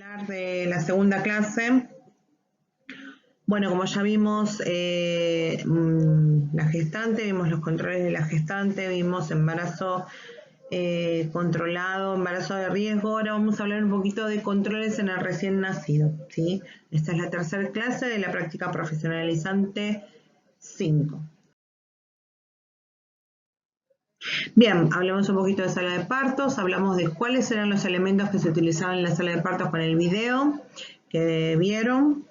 Hablar de la segunda clase. Bueno, como ya vimos la gestante, vimos los controles de la gestante, vimos embarazo controlado, embarazo de riesgo. Ahora vamos a hablar un poquito de controles en el recién nacido, ¿sí? Esta es la tercera clase de la práctica profesionalizante 5. Bien, hablamos un poquito de sala de partos, hablamos de cuáles eran los elementos que se utilizaban en la sala de partos con el video que vieron.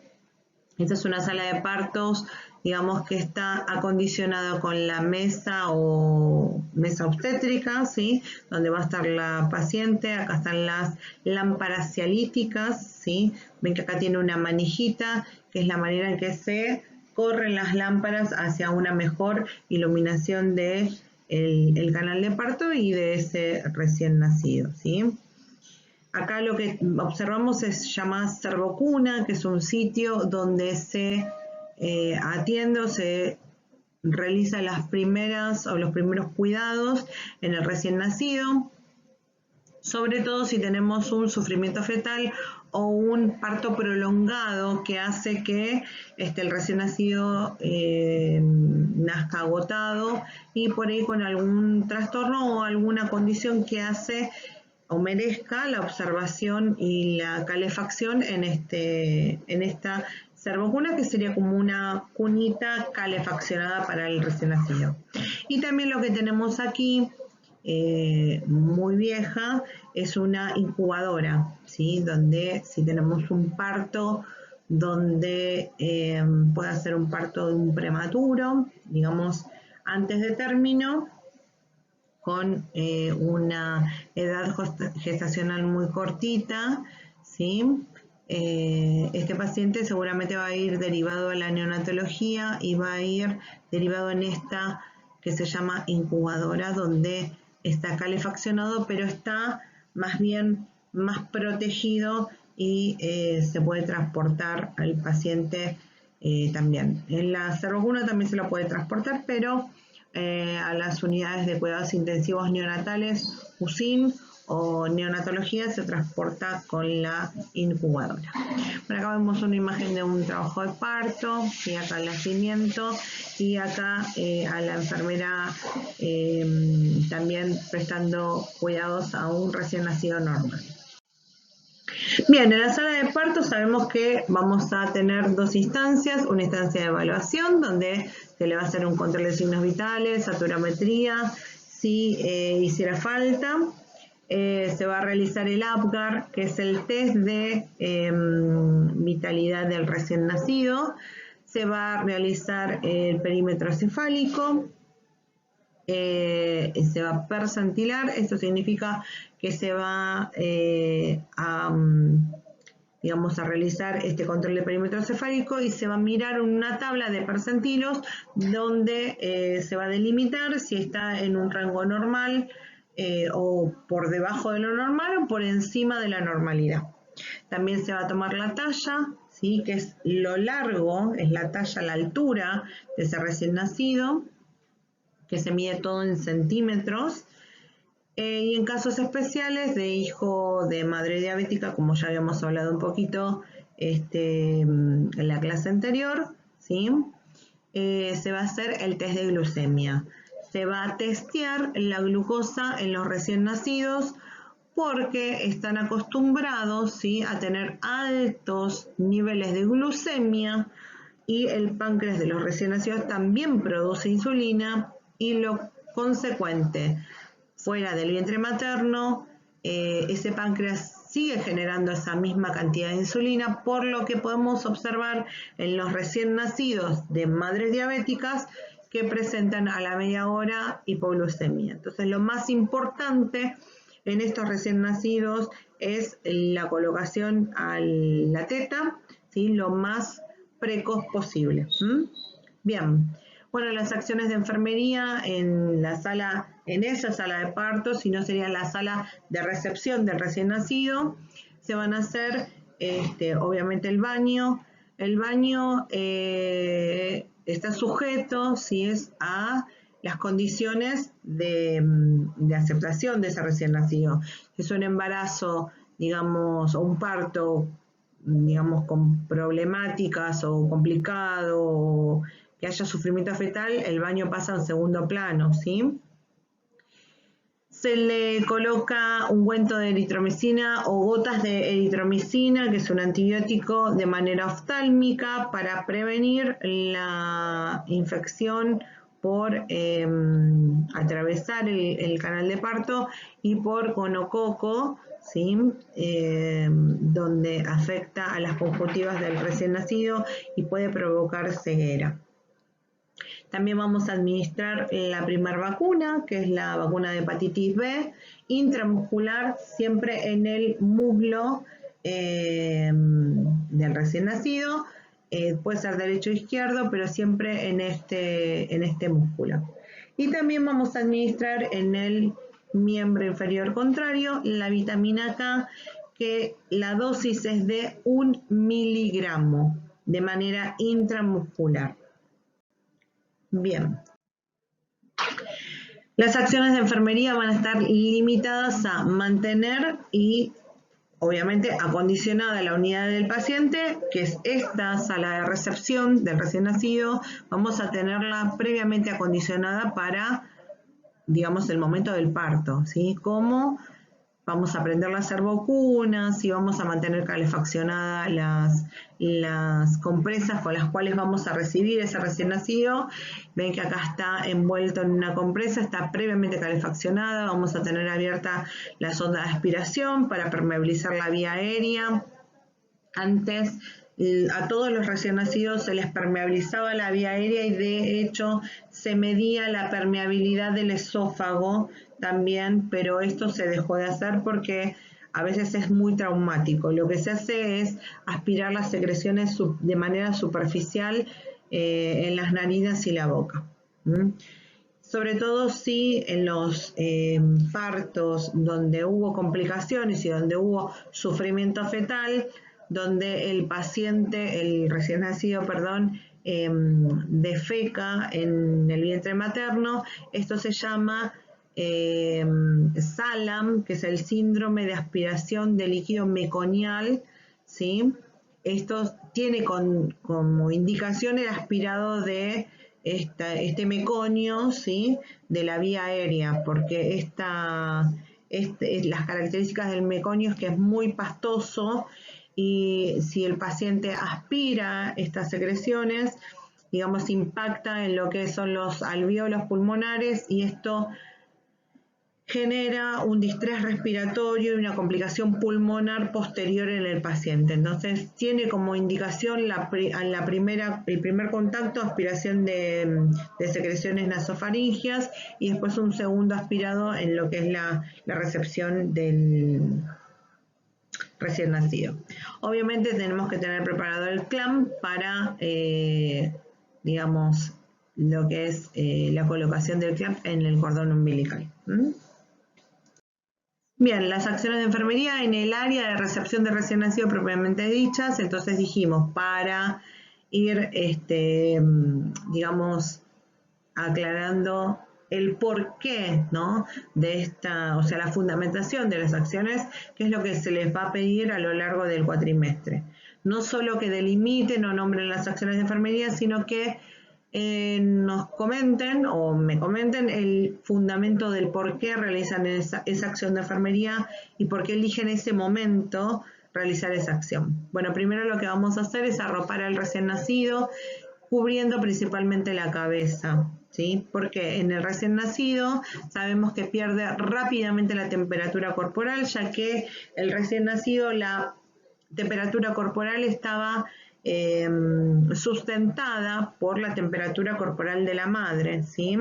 Esta es una sala de partos, digamos que está acondicionada con la mesa o mesa obstétrica, ¿sí? Donde va a estar la paciente. Acá están las lámparas cialíticas, ¿sí? Ven que acá tiene una manijita, que es la manera en que se corren las lámparas hacia una mejor iluminación de el canal de parto y de ese recién nacido, ¿sí? Acá lo que observamos se llama cervocuna, que es un sitio donde se atiende o se realiza las primeras o los primeros cuidados en el recién nacido, sobre todo si tenemos un sufrimiento fetal o un parto prolongado que hace que el recién nacido nazca agotado y por ahí con algún trastorno o alguna condición que hace o merezca la observación y la calefacción en esta cervocuna, que sería como una cunita calefaccionada para el recién nacido. Y también lo que tenemos aquí, muy vieja, es una incubadora, ¿sí? Donde si tenemos un parto donde puede ser un parto de un prematuro, digamos antes de término, con una edad gestacional muy cortita, ¿sí? Este paciente seguramente va a ir derivado a la neonatología y va a ir derivado en esta que se llama incubadora, donde está calefaccionado, pero está más bien más protegido y se puede transportar al paciente también. En la cervocuna también se lo puede transportar, pero a las unidades de cuidados intensivos neonatales, USIN o neonatología, se transporta con la incubadora. Bueno, acá vemos una imagen de un trabajo de parto, y acá el nacimiento, y acá a la enfermera también prestando cuidados a un recién nacido normal. Bien, en la sala de parto sabemos que vamos a tener dos instancias, una instancia de evaluación donde se le va a hacer un control de signos vitales, saturametría, si hiciera falta. Se va a realizar el APGAR, que es el test de vitalidad del recién nacido. Se va a realizar el perímetro cefálico. Se va a percentilar, esto significa que se va a realizar este control de perímetro cefálico y se va a mirar una tabla de percentilos donde se va a delimitar si está en un rango normal o por debajo de lo normal o por encima de la normalidad. También se va a tomar la talla, ¿sí? Que es lo largo, es la talla, la altura de ese recién nacido, que se mide todo en centímetros, y en casos especiales de hijo de madre diabética, como ya habíamos hablado un poquito en la clase anterior, ¿sí? Se va a hacer el test de glucemia. Se va a testear la glucosa en los recién nacidos porque están acostumbrados, ¿sí?, a tener altos niveles de glucemia, y el páncreas de los recién nacidos también produce insulina, y lo consecuente, fuera del vientre materno, ese páncreas sigue generando esa misma cantidad de insulina, por lo que podemos observar en los recién nacidos de madres diabéticas que presentan a la media hora hipoglucemia. Entonces, lo más importante en estos recién nacidos es la colocación a la teta, ¿sí?, lo más precoz posible. Bien, bueno, las acciones de enfermería en la sala, en esa sala de parto, si no sería la sala de recepción del recién nacido, se van a hacer obviamente el baño. El baño está sujeto, si es a las condiciones de aceptación de ese recién nacido. Si es un embarazo, digamos, o un parto, digamos, con problemáticas o complicado, o que haya sufrimiento fetal, el baño pasa a un segundo plano, ¿sí? Se le coloca ungüento de eritromicina o gotas de eritromicina, que es un antibiótico, de manera oftálmica para prevenir la infección por atravesar el canal de parto y por gonococo, ¿sí? Donde afecta a las conjuntivas del recién nacido y puede provocar ceguera. También vamos a administrar la primera vacuna, que es la vacuna de hepatitis B, intramuscular, siempre en el muslo del recién nacido. Puede ser derecho o izquierdo, pero siempre en este músculo. Y también vamos a administrar en el miembro inferior contrario la vitamina K, que la dosis es de 1 miligramo de manera intramuscular. Bien. Las acciones de enfermería van a estar limitadas a mantener y, obviamente, acondicionada la unidad del paciente, que es esta sala de recepción del recién nacido. Vamos a tenerla previamente acondicionada para, digamos, el momento del parto, ¿sí? Como vamos a aprenderla a hacer vacunas y vamos a mantener calefaccionadas las compresas con las cuales vamos a recibir ese recién nacido. Ven que acá está envuelto en una compresa, está previamente calefaccionada. Vamos a tener abierta la sonda de aspiración para permeabilizar la vía aérea. Antes a todos los recién nacidos se les permeabilizaba la vía aérea y de hecho se medía la permeabilidad del esófago también, pero esto se dejó de hacer porque a veces es muy traumático. Lo que se hace es aspirar las secreciones de manera superficial en las narinas y la boca. Sobre todo si en los partos donde hubo complicaciones y donde hubo sufrimiento fetal, donde el paciente, el recién nacido, defeca en el vientre materno. Esto se llama SALAM, que es el síndrome de aspiración de líquido meconial, ¿sí? Esto tiene como indicación el aspirado de este meconio, ¿sí? De la vía aérea, porque las características del meconio es que es muy pastoso, y si el paciente aspira estas secreciones, digamos, impacta en lo que son los alvéolos pulmonares y esto genera un distrés respiratorio y una complicación pulmonar posterior en el paciente. Entonces, tiene como indicación el primer contacto, aspiración de secreciones nasofaringias, y después un segundo aspirado en lo que es la recepción del recién nacido. Obviamente tenemos que tener preparado el clamp para, digamos, lo que es la colocación del clamp en el cordón umbilical. Bien, las acciones de enfermería en el área de recepción de recién nacido propiamente dichas. Entonces dijimos, para ir, digamos, aclarando el porqué, ¿no? De esta, o sea, la fundamentación de las acciones, que es lo que se les va a pedir a lo largo del cuatrimestre. No solo que delimiten o nombren las acciones de enfermería, sino que nos comenten o me comenten el fundamento del por qué realizan esa acción de enfermería y por qué eligen ese momento realizar esa acción. Bueno, primero lo que vamos a hacer es arropar al recién nacido, cubriendo principalmente la cabeza, ¿sí? Porque en el recién nacido sabemos que pierde rápidamente la temperatura corporal, ya que el recién nacido, la temperatura corporal estaba sustentada por la temperatura corporal de la madre, ¿sí?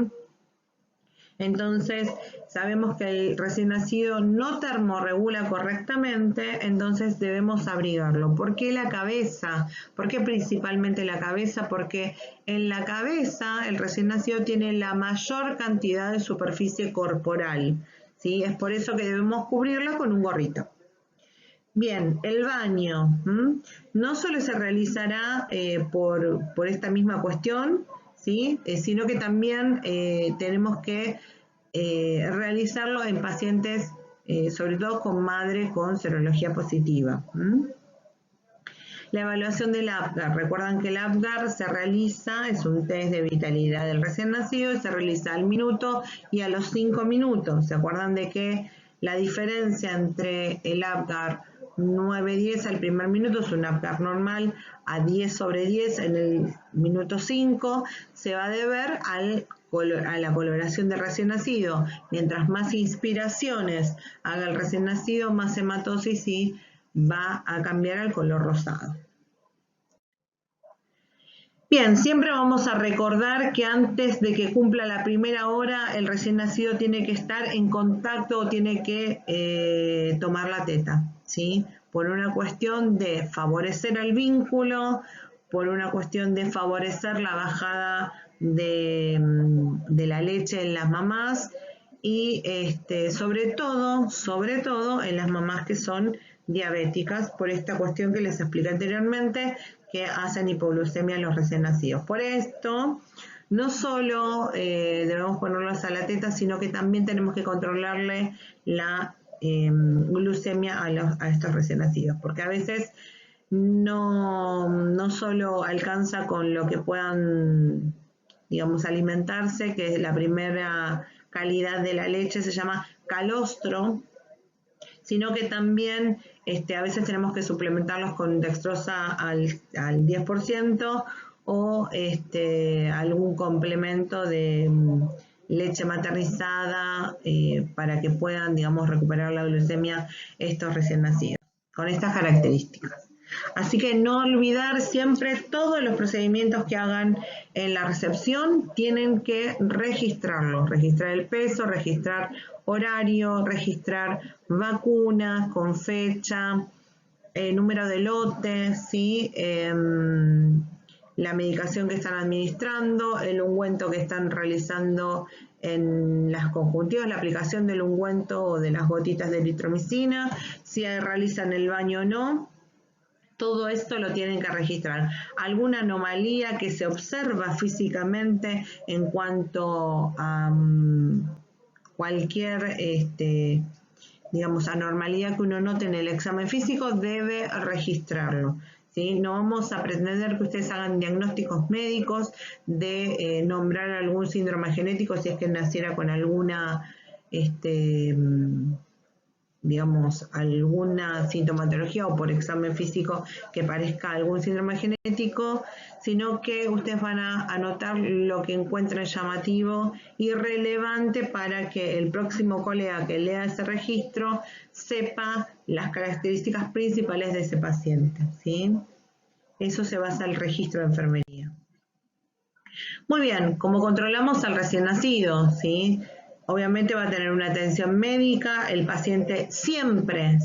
Entonces, sabemos que el recién nacido no termorregula correctamente, entonces debemos abrigarlo. ¿Por qué la cabeza? ¿Por qué principalmente la cabeza? Porque en la cabeza el recién nacido tiene la mayor cantidad de superficie corporal, ¿sí? Es por eso que debemos cubrirla con un gorrito. Bien, el baño no solo se realizará por esta misma cuestión, ¿sí? Sino que también tenemos que realizarlo en pacientes sobre todo con madre con serología positiva. La evaluación del APGAR. Recuerdan que el APGAR se realiza, es un test de vitalidad del recién nacido, se realiza al minuto y a los 5 minutos. ¿Se acuerdan de que la diferencia entre el APGAR 9-10 al primer minuto es un APGAR normal, a 10/10 en el minuto 5 se va a deber a la coloración del recién nacido? Mientras más inspiraciones haga el recién nacido, más hematosis y va a cambiar al color rosado. Bien, siempre vamos a recordar que antes de que cumpla la primera hora, el recién nacido tiene que estar en contacto o tiene que tomar la teta, ¿sí? Por una cuestión de favorecer el vínculo, por una cuestión de favorecer la bajada de la leche en las mamás y sobre todo en las mamás que son diabéticas, por esta cuestión que les expliqué anteriormente, que hacen hipoglucemia en los recién nacidos. Por esto, no solo debemos ponerlos a la teta, sino que también tenemos que controlarle la glucemia a estos recién nacidos, porque a veces no solo alcanza con lo que puedan, digamos, alimentarse, que es la primera calidad de la leche, se llama calostro, sino que también a veces tenemos que suplementarlos con dextrosa al 10% o algún complemento de leche maternizada para que puedan, digamos, recuperar la glucemia estos recién nacidos, con estas características. Así que no olvidar siempre todos los procedimientos que hagan en la recepción, tienen que registrarlos, registrar el peso, registrar horario, registrar vacunas con fecha, número de lotes, ¿sí? La medicación que están administrando, el ungüento que están realizando en las conjuntivas, la aplicación del ungüento o de las gotitas de eritromicina, si realizan el baño o no. Todo esto lo tienen que registrar. Alguna anomalía que se observa físicamente en cuanto a cualquier, digamos, anormalidad que uno note en el examen físico, debe registrarlo, ¿sí? No vamos a pretender que ustedes hagan diagnósticos médicos de nombrar algún síndrome genético si es que naciera con alguna, digamos, alguna sintomatología o por examen físico que parezca algún síndrome genético, sino que ustedes van a anotar lo que encuentren llamativo y relevante para que el próximo colega que lea ese registro sepa las características principales de ese paciente, ¿sí? Eso se basa en el registro de enfermería. Muy bien, como controlamos al recién nacido, ¿sí? Obviamente va a tener una atención médica, el paciente siempre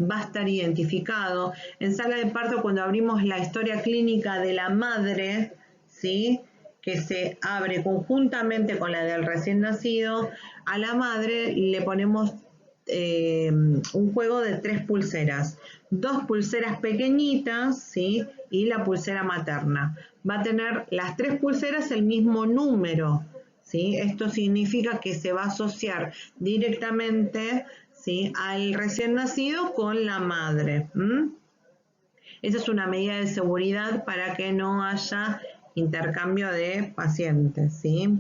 va a estar identificado. En sala de parto, cuando abrimos la historia clínica de la madre, ¿sí? Que se abre conjuntamente con la del recién nacido, a la madre le ponemos un juego de 3 pulseras, 2 pulseras pequeñitas, ¿sí? Y la pulsera materna. Va a tener las 3 pulseras el mismo número, ¿sí? Esto significa que se va a asociar directamente, ¿sí? Al recién nacido con la madre. Esa es una medida de seguridad para que no haya intercambio de pacientes, ¿sí?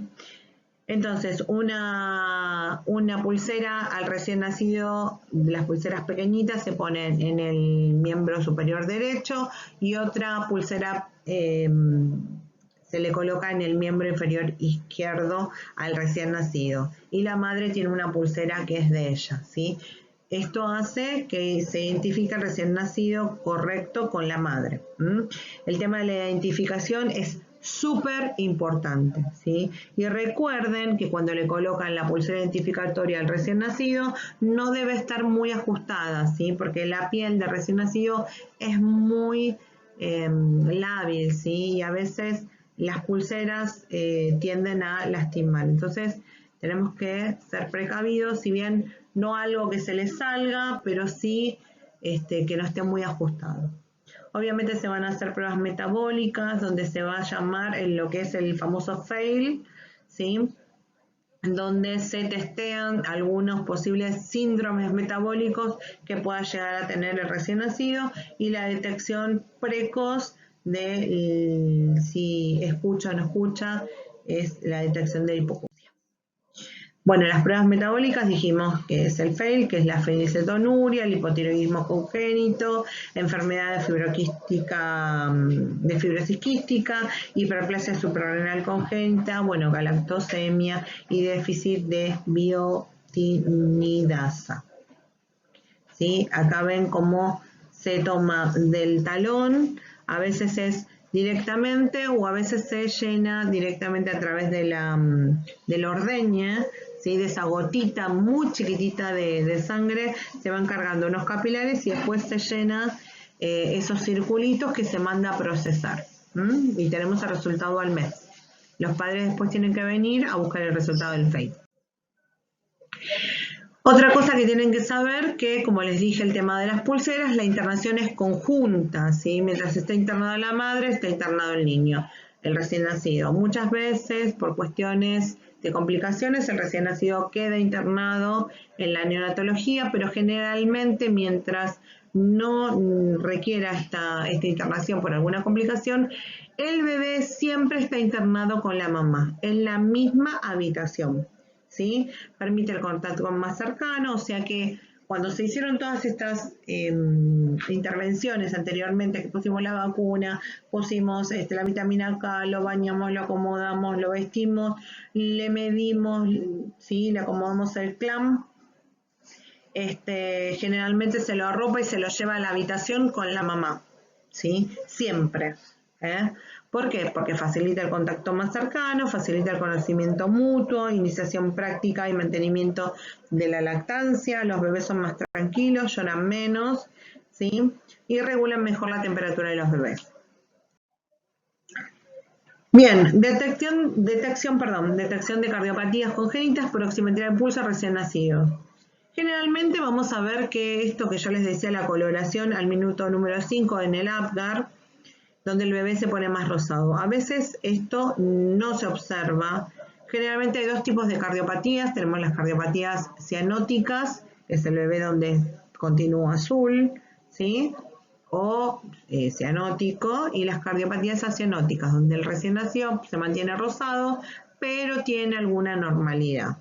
Entonces, una pulsera al recién nacido, las pulseras pequeñitas se ponen en el miembro superior derecho y otra pulsera se le coloca en el miembro inferior izquierdo al recién nacido. Y la madre tiene una pulsera que es de ella, ¿sí? Esto hace que se identifique el recién nacido correcto con la madre. El tema de la identificación es súper importante, ¿sí? Y recuerden que cuando le colocan la pulsera identificatoria al recién nacido, no debe estar muy ajustada, ¿sí? Porque la piel de recién nacido es muy lábil, ¿sí? Y a veces las pulseras tienden a lastimar. Entonces, tenemos que ser precavidos, si bien no algo que se les salga, pero sí que no esté muy ajustado. Obviamente se van a hacer pruebas metabólicas, donde se va a llamar en lo que es el famoso FAIL, ¿sí? donde se testean algunos posibles síndromes metabólicos que pueda llegar a tener el recién nacido y la detección precoz de si escucha o no escucha, es la detección de hipoacusia. Bueno, las pruebas metabólicas dijimos que es el FEIL, que es la fenilcetonuria, el hipotiroidismo congénito, enfermedad de fibrosis quística, hiperplasia suprarrenal congénita, bueno, galactosemia y déficit de biotinidasa. ¿Sí? Acá ven cómo se toma del talón, a veces es directamente o a veces se llena directamente a través de la ordeña, ¿sí? De esa gotita muy chiquitita de sangre, se van cargando unos capilares y después se llena esos circulitos que se manda a procesar. Y tenemos el resultado al mes. Los padres después tienen que venir a buscar el resultado del FEIT. Otra cosa que tienen que saber que, como les dije, el tema de las pulseras, la internación es conjunta, ¿sí? Mientras está internada la madre, está internado el niño, el recién nacido. Muchas veces, por cuestiones de complicaciones, el recién nacido queda internado en la neonatología, pero generalmente mientras no requiera esta internación por alguna complicación, el bebé siempre está internado con la mamá, en la misma habitación. ¿Sí? Permite el contacto más cercano, o sea que cuando se hicieron todas estas intervenciones anteriormente, que pusimos la vacuna, pusimos la vitamina K, lo bañamos, lo acomodamos, lo vestimos, le medimos, ¿sí? Le acomodamos el clamp, generalmente se lo arropa y se lo lleva a la habitación con la mamá, ¿sí? Siempre. ¿Por qué? Porque facilita el contacto más cercano, facilita el conocimiento mutuo, iniciación práctica y mantenimiento de la lactancia, los bebés son más tranquilos, lloran menos, ¿sí? Y regulan mejor la temperatura de los bebés. Bien, detección de cardiopatías congénitas por oximetría de pulso recién nacido. Generalmente vamos a ver que esto que yo les decía, la coloración al minuto número 5 en el Apgar, donde el bebé se pone más rosado. A veces esto no se observa. Generalmente hay dos tipos de cardiopatías. Tenemos las cardiopatías cianóticas, que es el bebé donde continúa azul, ¿sí? O cianótico, y las cardiopatías acianóticas, donde el recién nacido se mantiene rosado, pero tiene alguna normalidad.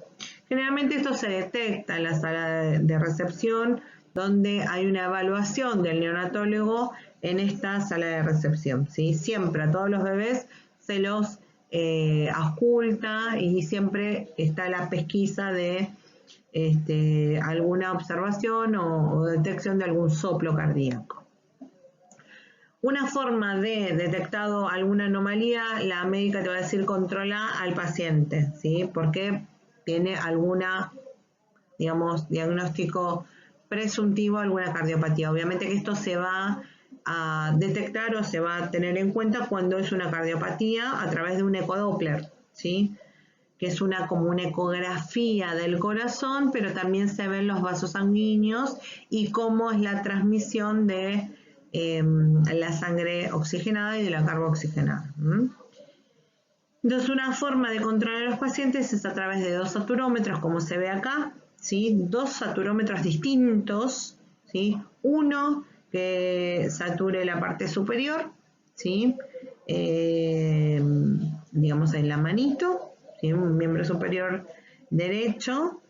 Generalmente esto se detecta en la sala de recepción, donde hay una evaluación del neonatólogo en esta sala de recepción, ¿sí? Siempre a todos los bebés se los ausculta y siempre está la pesquisa de alguna observación o detección de algún soplo cardíaco. Una forma de detectado alguna anomalía, la médica te va a decir controla al paciente, ¿sí? Porque tiene alguna, digamos, diagnóstico presuntivo, alguna cardiopatía. Obviamente que esto se va a detectar o se va a tener en cuenta cuando es una cardiopatía a través de un ecodoppler, ¿sí? Que es como una ecografía del corazón, pero también se ven los vasos sanguíneos y cómo es la transmisión de la sangre oxigenada y de la carbooxigenada. Entonces, una forma de controlar a los pacientes es a través de dos saturómetros, como se ve acá, ¿sí? Dos saturómetros distintos, ¿sí? Uno que sature la parte superior, ¿sí? Digamos en la manito, ¿sí? Un miembro superior derecho,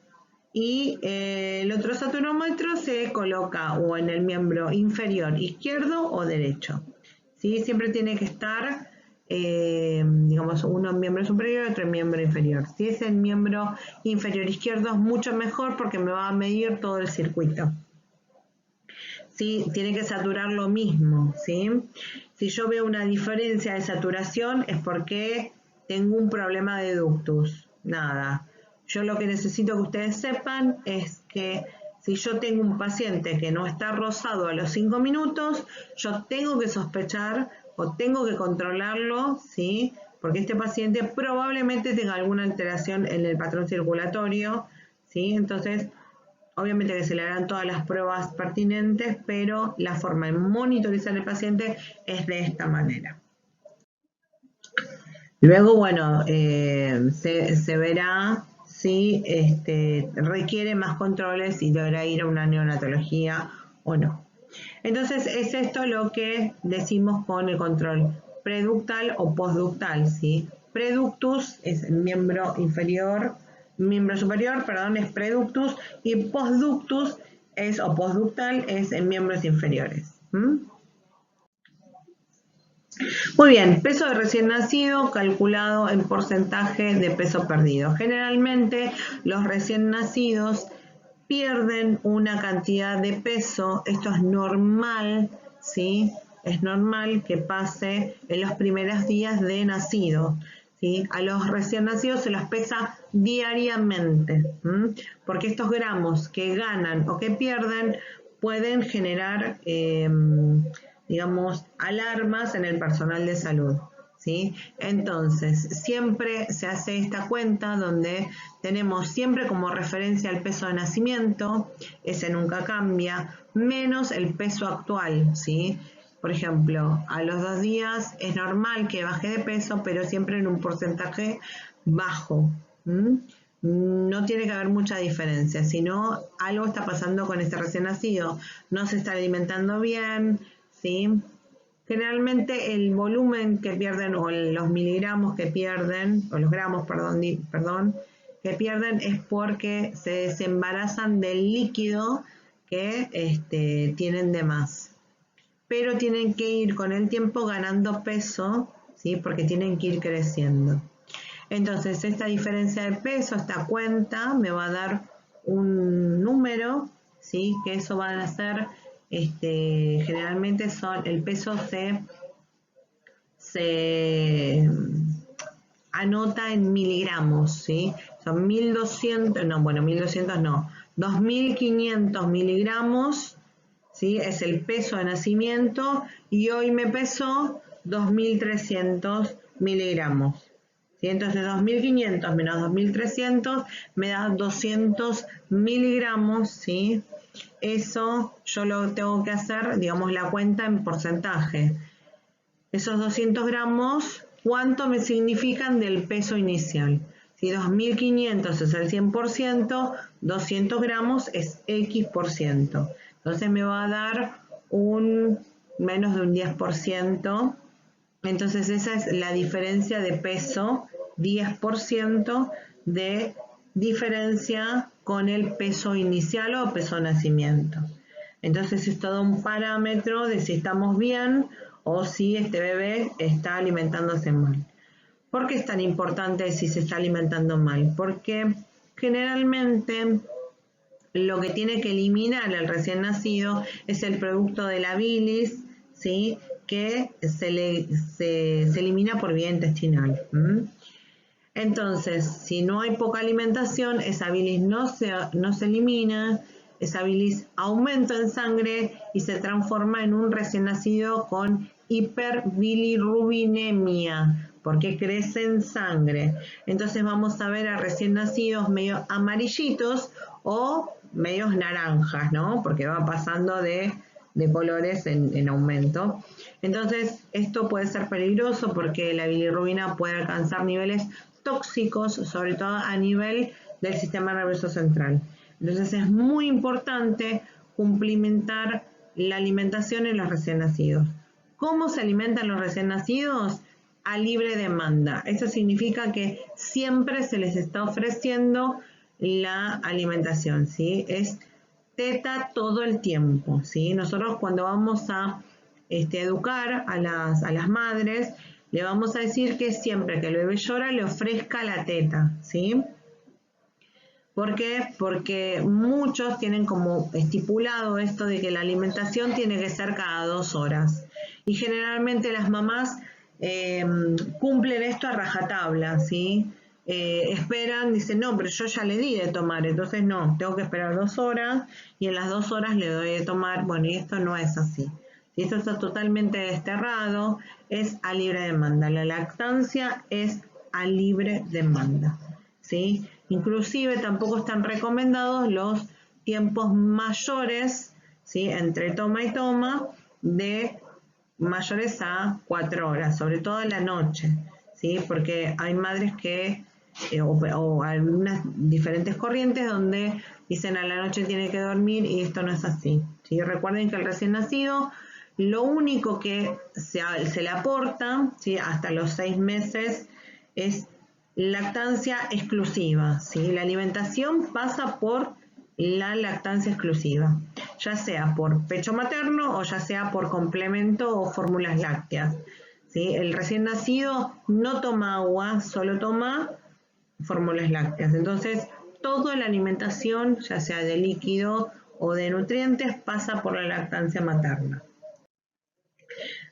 y el otro saturómetro se coloca o en el miembro inferior izquierdo o derecho, ¿sí? Siempre tiene que estar, digamos, uno en miembro superior y otro en miembro inferior. Si es el miembro inferior izquierdo es mucho mejor porque me va a medir todo el circuito. ¿Sí? Tiene que saturar lo mismo, ¿sí? Si yo veo una diferencia de saturación es porque tengo un problema de ductus, nada. Yo lo que necesito que ustedes sepan es que si yo tengo un paciente que no está rosado a los 5 minutos, yo tengo que sospechar o tengo que controlarlo, ¿sí? Porque este paciente probablemente tenga alguna alteración en el patrón circulatorio, ¿sí? Entonces, obviamente que se le harán todas las pruebas pertinentes, pero la forma de monitorizar al paciente es de esta manera. Luego, bueno, se verá si requiere más controles y deberá ir a una neonatología o no. Entonces es esto lo que decimos con el control preductal o postductal, ¿sí? Preductus es el miembro inferior, miembro superior, perdón, es preductus, y postductus es, o postductal es en miembros inferiores. Muy bien, peso de recién nacido calculado en porcentaje de peso perdido. Generalmente los recién nacidos pierden una cantidad de peso, esto es normal, ¿sí? Es normal que pase en los primeros días de nacido, ¿sí? A los recién nacidos se los pesa diariamente, porque estos gramos que ganan o que pierden pueden generar, digamos, alarmas en el personal de salud. ¿Sí? Entonces, siempre se hace esta cuenta donde tenemos siempre como referencia el peso de nacimiento, ese nunca cambia, menos el peso actual, ¿sí? Por ejemplo, a los 2 días es normal que baje de peso, pero siempre en un porcentaje bajo. No tiene que haber mucha diferencia, sino algo está pasando con este recién nacido, no se está alimentando bien, ¿sí? Generalmente el volumen que pierden o los miligramos que pierden, o los gramos, perdón, que pierden es porque se desembarazan del líquido que tienen de más. Pero tienen que ir con el tiempo ganando peso, ¿sí? Porque tienen que ir creciendo. Entonces esta diferencia de peso, esta cuenta, me va a dar un número, ¿sí? Que eso van a ser... generalmente el peso se anota en miligramos, ¿sí? Son 1200, no, bueno, 1200 no, 2500 miligramos, ¿sí? Es el peso de nacimiento y hoy me pesó 2300 miligramos. ¿Sí? Entonces 2500 menos 2300 me da 200 miligramos, ¿sí? Eso yo lo tengo que hacer, digamos, la cuenta en porcentaje. Esos 200 gramos, ¿cuánto me significan del peso inicial? Si 2500 es el 100%, 200 gramos es X%. Entonces me va a dar menos de un 10%. Entonces esa es la diferencia de peso, 10% de diferencia con el peso inicial o peso nacimiento. Entonces es todo un parámetro de si estamos bien o si este bebé está alimentándose mal. ¿Por qué es tan importante si se está alimentando mal? Porque generalmente lo que tiene que eliminar el recién nacido es el producto de la bilis, ¿sí? Que se elimina por vía intestinal. Entonces, si no hay poca alimentación, esa bilis no se elimina, esa bilis aumenta en sangre y se transforma en un recién nacido con hiperbilirrubinemia, porque crece en sangre. Entonces vamos a ver a recién nacidos medio amarillitos o medios naranjas, ¿no? Porque va pasando de colores en aumento. Entonces, esto puede ser peligroso porque la bilirrubina puede alcanzar niveles tóxicos, sobre todo a nivel del sistema nervioso central. Entonces, es muy importante cumplimentar la alimentación en los recién nacidos. ¿Cómo se alimentan los recién nacidos? A libre demanda. Eso significa que siempre se les está ofreciendo la alimentación, ¿sí? Es teta todo el tiempo, ¿sí? Nosotros cuando vamos a educar a las madres, le vamos a decir que siempre que el bebé llora le ofrezca la teta, ¿sí? ¿Por qué? Porque muchos tienen como estipulado esto de que la alimentación tiene que ser cada 2 horas. Y generalmente las mamás cumplen esto a rajatabla, ¿sí? Esperan, dicen, no, pero yo ya le di de tomar, entonces no, tengo que esperar 2 horas y en las 2 horas le doy de tomar. Bueno, y esto no es así. Si esto está totalmente desterrado, es a libre demanda. La lactancia es a libre demanda, ¿sí? Inclusive tampoco están recomendados los tiempos mayores, ¿sí? Entre toma y toma, de mayores a 4 horas, sobre todo en la noche, ¿sí? Porque hay madres que o algunas diferentes corrientes donde dicen a la noche tiene que dormir y esto no es así. ¿Sí? Recuerden que el recién nacido, lo único que se le aporta, ¿sí? Hasta los 6 meses es lactancia exclusiva. ¿Sí? La alimentación pasa por la lactancia exclusiva, ya sea por pecho materno o ya sea por complemento o fórmulas lácteas. ¿Sí? El recién nacido no toma agua, solo toma fórmulas lácteas. Entonces, toda la alimentación, ya sea de líquido o de nutrientes, pasa por la lactancia materna.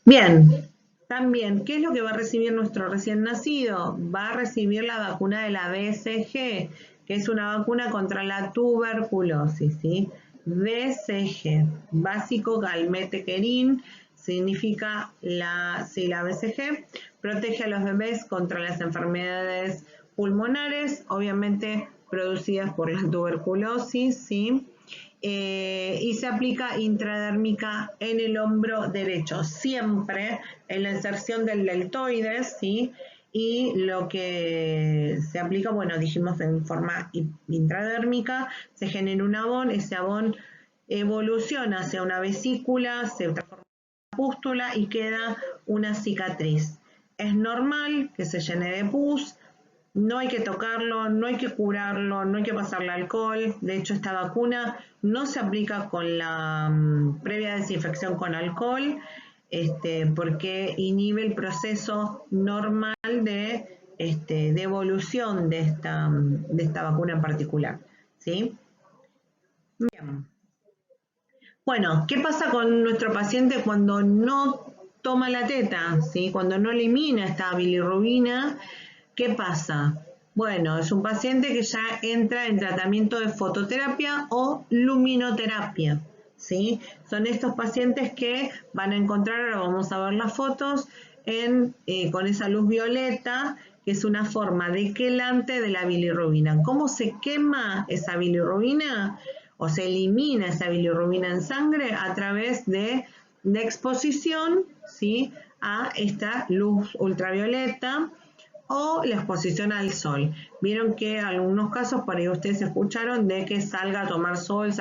Bien, también, ¿qué es lo que va a recibir nuestro recién nacido? Va a recibir la vacuna de la BCG, que es una vacuna contra la tuberculosis, ¿sí? BCG, básico galmetequerin, significa la sigla BCG, protege a los bebés contra las enfermedades pulmonares, obviamente producidas por la tuberculosis, ¿sí? Y se aplica intradérmica en el hombro derecho, siempre en la inserción del deltoides, ¿sí? Y lo que se aplica, bueno, dijimos en forma intradérmica, se genera un abón, ese abón evoluciona hacia una vesícula, se transforma en una pústula y queda una cicatriz. Es normal que se llene de pus, no hay que tocarlo, no hay que curarlo, no hay que pasarle alcohol. De hecho, esta vacuna no se aplica con la previa desinfección con alcohol, porque inhibe el proceso normal de evolución de esta vacuna en particular. ¿Sí? Bien. Bueno, ¿qué pasa con nuestro paciente cuando no toma la teta? ¿Sí? Cuando no elimina esta bilirrubina, ¿qué pasa? Bueno, es un paciente que ya entra en tratamiento de fototerapia o luminoterapia, ¿sí? Son estos pacientes que van a encontrar, ahora vamos a ver las fotos, con esa luz violeta, que es una forma de quelante de la bilirrubina. ¿Cómo se quema esa bilirrubina o se elimina esa bilirrubina en sangre? A través de la exposición, ¿sí? A esta luz ultravioleta o la exposición al sol. Vieron que en algunos casos, por ahí ustedes escucharon de que salga a tomar sol,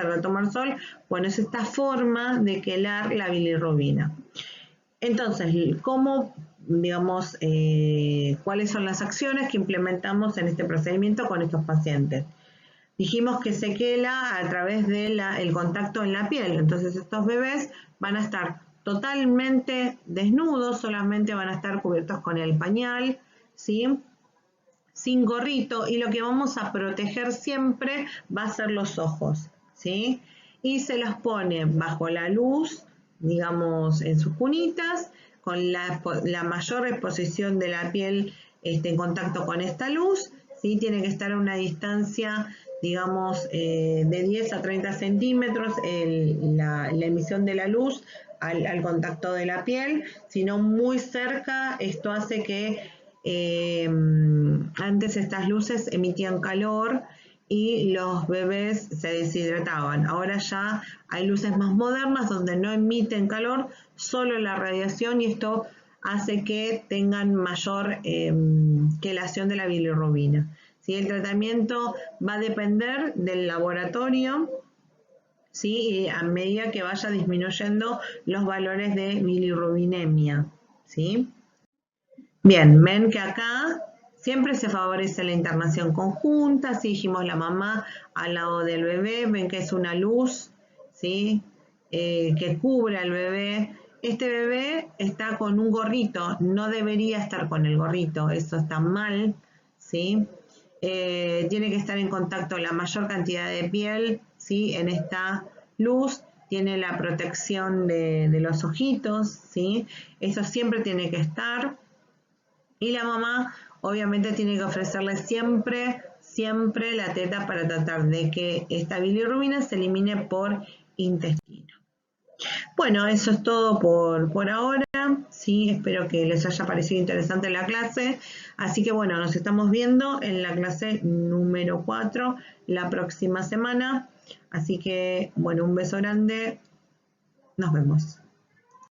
Bueno, es esta forma de quelar la bilirrubina. Entonces, ¿cómo, digamos, cuáles son las acciones que implementamos en este procedimiento con estos pacientes? Dijimos que se quela a través del contacto en la piel. Entonces, estos bebés van a estar totalmente desnudos, solamente van a estar cubiertos con el pañal, ¿sí? Sin gorrito, y lo que vamos a proteger siempre va a ser los ojos, ¿sí? Y se los pone bajo la luz, digamos, en sus cunitas, con la mayor exposición de la piel en contacto con esta luz, ¿sí? Tiene que estar a una distancia, digamos, de 10 a 30 centímetros la emisión de la luz al contacto de la piel, sino muy cerca. Esto hace que antes estas luces emitían calor y los bebés se deshidrataban. Ahora ya hay luces más modernas donde no emiten calor, solo la radiación, y esto hace que tengan mayor quelación de la bilirrubina. ¿Sí? El tratamiento va a depender del laboratorio, ¿sí? Y a medida que vaya disminuyendo los valores de bilirrubinemia, ¿sí? Bien, ven que acá siempre se favorece la internación conjunta, si dijimos la mamá al lado del bebé, ven que es una luz, ¿sí? Que cubre al bebé. Este bebé está con un gorrito, no debería estar con el gorrito, eso está mal, ¿sí? Tiene que estar en contacto la mayor cantidad de piel, ¿sí? En esta luz tiene la protección de los ojitos, ¿sí? Eso siempre tiene que estar. Y la mamá obviamente tiene que ofrecerle siempre la teta para tratar de que esta bilirrubina se elimine por intestino. Bueno, eso es todo por ahora. Sí, espero que les haya parecido interesante la clase. Así que bueno, nos estamos viendo en la clase número 4 la próxima semana. Así que bueno, un beso grande. Nos vemos.